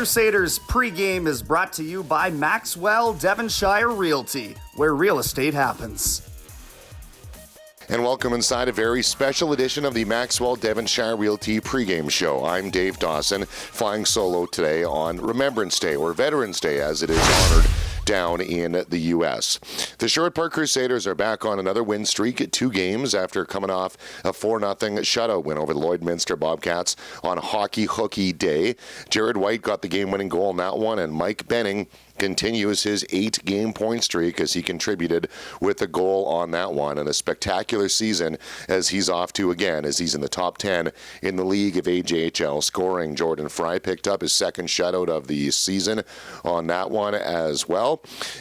Crusaders pregame is brought to you by Maxwell, Devonshire Realty, where real estate happens. And welcome inside a very special edition of the Maxwell Devonshire Realty pregame show. I'm Dave Dawson, flying solo today on Remembrance Day, or Veterans Day as it is honored down in the U.S. The Sherwood Park Crusaders are back on another win streak at 2 games after coming off a 4-0 shutout win over the Lloydminster Bobcats on Hockey Hooky Day. Jared White got the game-winning goal in that one, and Mike Benning continues his 8-game point streak as he contributed with a goal on that one, and a spectacular season as he's off to again as he's in the top 10 in the league of AJHL scoring. Jordan Fry picked up his second shutout of the season on that one as well.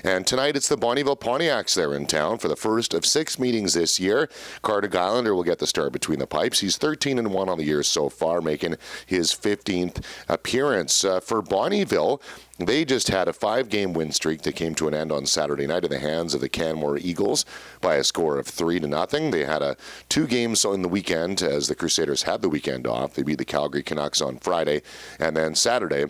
And tonight it's the Bonnyville Pontiacs there in town for the first of 6 meetings this year. Carter Geilander will get the start between the pipes. He's 13-1 on the year so far, making his 15th appearance. For Bonnyville, they just had a 5-game win streak that came to an end on Saturday night in the hands of the Canmore Eagles by a score of 3-0. They had 2 games on the weekend as the Crusaders had the weekend off. They beat the Calgary Canucks on Friday, and then Saturday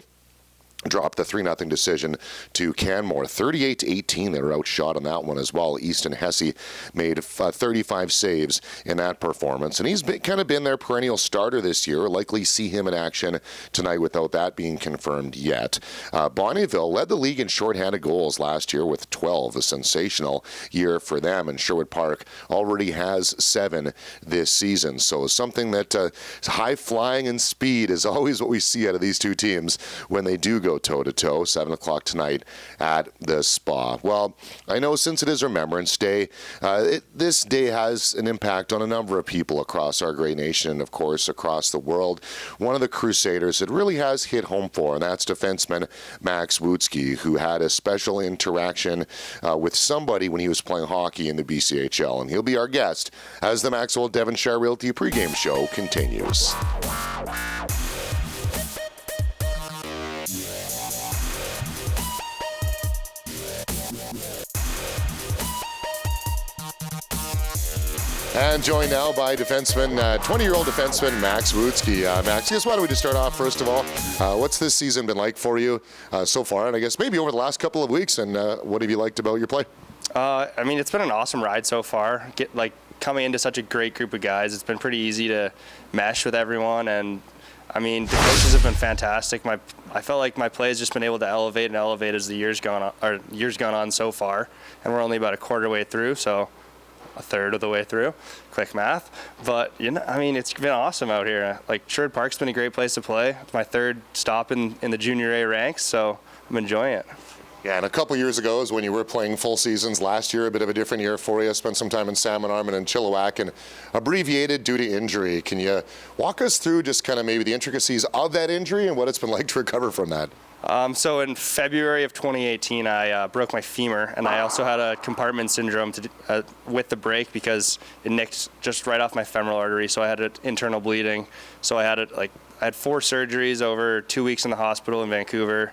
dropped the 3-0 decision to Canmore. 38-18, they were outshot on that one as well. Easton Hesse made 35 saves in that performance, and he's kind of been their perennial starter this year. Likely see him in action tonight without that being confirmed yet. Bonnyville led the league in shorthanded goals last year with 12, a sensational year for them, and Sherwood Park already has 7 this season. So something that high flying and speed is always what we see out of these two teams when they do go toe-to-toe, 7 o'clock tonight at the Spa. Well, I know since it is Remembrance Day, this day has an impact on a number of people across our great nation and, of course, across the world. One of the Crusaders it really has hit home for, and that's defenseman Max Wutzke, who had a special interaction with somebody when he was playing hockey in the BCHL, and he'll be our guest as the Maxwell Devonshire Realty pregame show continues. And joined now by defenseman, 20-year-old defenseman Max Wutzke. Max, I guess why don't we just start off, first of all, what's this season been like for you so far, and I guess maybe over the last couple of weeks, and what have you liked about your play? I mean, it's been an awesome ride so far. Coming into such a great group of guys, it's been pretty easy to mesh with everyone, and I mean, the coaches have been fantastic. I felt like my play has just been able to elevate as the years gone on so far, and we're only about a quarter way through, so a third of the way through, quick math. But I mean, it's been awesome out here. Like, Sherwood Park's been a great place to play. It's my 3rd stop in the junior A ranks, so I'm enjoying it. Yeah, and a couple years ago is when you were playing full seasons. Last year, a bit of a different year for you. Spent some time in Salmon Arm and in Chilliwack, and abbreviated due to injury. Can you walk us through just kind of maybe the intricacies of that injury and what it's been like to recover from that? So in February of 2018, I broke my femur, and I also had a compartment syndrome with the break because it nicked just right off my femoral artery, so I had internal bleeding. So I had 4 surgeries over 2 weeks in the hospital in Vancouver.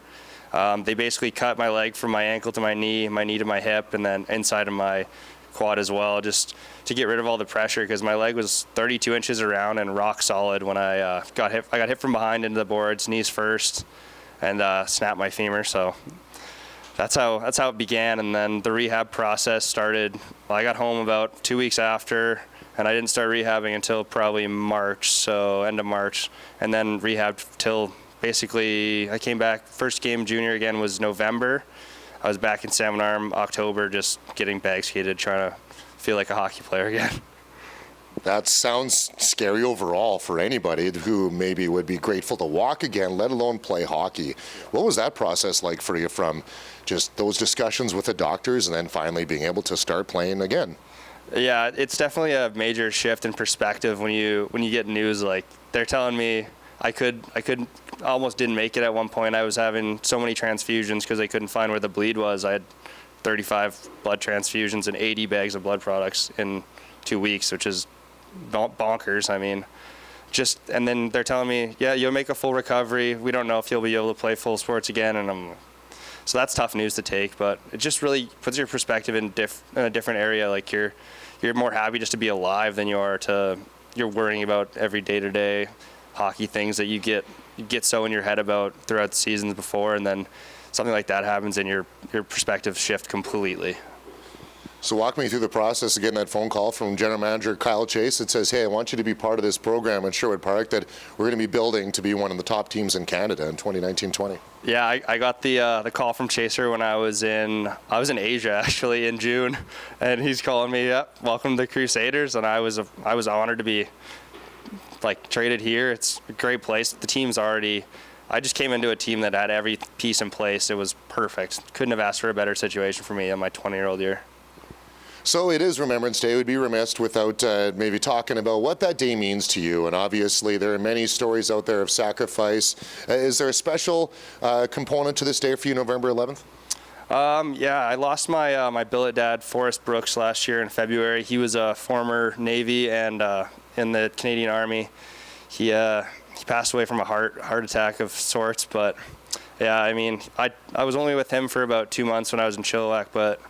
They basically cut my leg from my ankle to my knee to my hip, and then inside of my quad as well, just to get rid of all the pressure, because my leg was 32 inches around and rock solid when I got hit. I got hit from behind into the boards, knees first, and snapped my femur. So that's how it began. And then the rehab process started. Well, I got home about 2 weeks after, and I didn't start rehabbing until probably March, so end of March, and then rehabbed till basically I came back. First game junior again was November. I was back in Salmon Arm October, just getting bag skated, trying to feel like a hockey player again. That sounds scary overall for anybody who maybe would be grateful to walk again, let alone play hockey. What was that process like for you, from just those discussions with the doctors and then finally being able to start playing again? Yeah, it's definitely a major shift in perspective when you get news like they're telling me I could almost didn't make it at one point. I was having so many transfusions because they couldn't find where the bleed was. I had 35 blood transfusions and 80 bags of blood products in 2 weeks, which is bonkers. I mean, and then they're telling me, yeah, you'll make a full recovery. We don't know if you'll be able to play full sports again. And so that's tough news to take, but it just really puts your perspective in a different area. Like you're more happy just to be alive than you're worrying about every day-to-day hockey things that you get get so in your head about throughout the seasons before, and then something like that happens and your perspective shift completely. So walk me through the process of getting that phone call from General Manager Kyle Chase that says, hey, I want you to be part of this program at Sherwood Park that we're going to be building to be one of the top teams in Canada in 2019-20. Yeah, I got the call from Chaser when I was in Asia actually in June, and he's calling me, welcome to the Crusaders, and I was honored to be traded here. It's a great place. The team's I just came into a team that had every piece in place. It was perfect. Couldn't have asked for a better situation for me in my 20-year-old year. So it is Remembrance Day. We'd be remiss without maybe talking about what that day means to you. And obviously there are many stories out there of sacrifice. Is there a special component to this day for you, November 11th? Yeah, I lost my billet dad, Forrest Brooks, last year in February. He was a former Navy and in the Canadian Army. He passed away from a heart attack of sorts. But yeah, I mean, I was only with him for about 2 months when I was in Chilliwack, but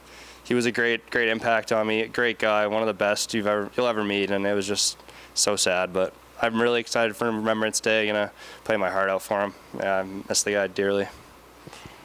he was a great impact on me. Great guy, one of the best you'll ever meet, and it was just so sad. But I'm really excited for Remembrance Day. Gonna play my heart out for him. Yeah, I miss the guy dearly.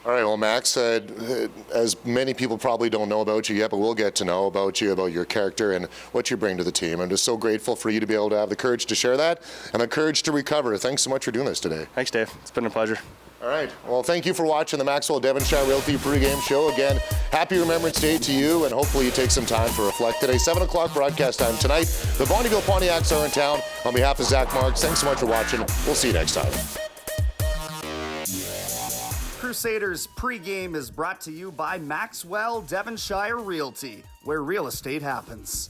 All right, well, Max, as many people probably don't know about you yet, but we'll get to know about you, about your character and what you bring to the team. I'm just so grateful for you to be able to have the courage to share that and the courage to recover. Thanks so much for doing this today. Thanks, Dave. It's been a pleasure. All right. Well, thank you for watching the Maxwell Devonshire Realty pregame show. Again, happy Remembrance Day to you, and hopefully you take some time to reflect today. 7 o'clock broadcast time tonight. The Bonneville Pontiacs are in town. On behalf of Zach Marks, thanks so much for watching. We'll see you next time. Crusaders pregame is brought to you by Maxwell Devonshire Realty, where real estate happens.